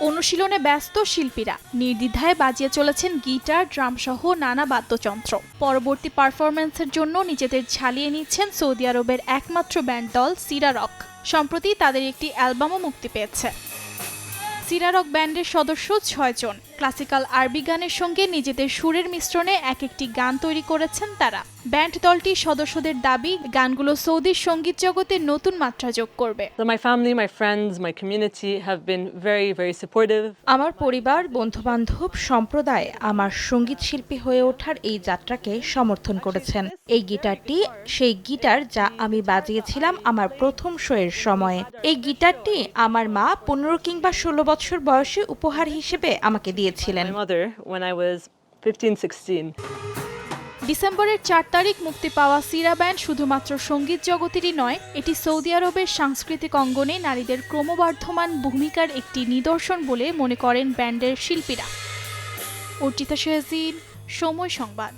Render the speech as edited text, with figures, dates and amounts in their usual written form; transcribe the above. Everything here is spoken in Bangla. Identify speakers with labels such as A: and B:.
A: অনুশীলনে ব্যস্ত শিল্পীরা নির্দ্বিধায় বাজিয়ে চলেছেন গিটার, ড্রাম সহ নানা বাদ্যযন্ত্র। পরবর্তী পারফরম্যান্সের জন্য নিজেদের ঝালিয়ে নিচ্ছেন সৌদি আরবের একমাত্র ব্যান্ড দল সিরা রক। সম্প্রতি তাদের একটি অ্যালবামও মুক্তি পেয়েছে। সিরা রক ব্যান্ডের সদস্য ৬ জন। ক্লাসিক্যাল আরবি গানের সঙ্গে নিজেদের সুরের মিশ্রণে এক একটি গান তৈরি করেছেন তারা। ব্যান্ড দলটির সদস্যদের দাবি, গানগুলো সৌদির সঙ্গীত জগতে নতুন মাত্রা যোগ করবে।
B: My family, my friends, my community have been very, very supportive.
C: আমার পরিবার, বন্ধুবান্ধব, সম্প্রদায় আমার সঙ্গীত শিল্পী হয়ে ওঠার এই যাত্রাকে সমর্থন করেছেন। এই গিটারটি সেই গিটার যা আমি বাজিয়েছিলাম আমার প্রথম শোয়ের সময়ে। এই গিটারটি আমার মা 15 কিংবা 16 বছর বয়সে উপহার হিসেবে আমাকে দিয়েছিলেন।
B: My mother when I was 15-16.
A: ডিসেম্বরের ৪ তারিখ মুক্তি পাওয়া সিরা ব্যান্ড শুধুমাত্র সঙ্গীত জগতেরই নয়, এটি সৌদি আরবের সাংস্কৃতিক অঙ্গনে নারীদের ক্রমবর্ধমান ভূমিকার একটি নিদর্শন বলে মনে করেন ব্যান্ডের শিল্পীরা। অর্চিতা শেহজিন, সময় সংবাদ।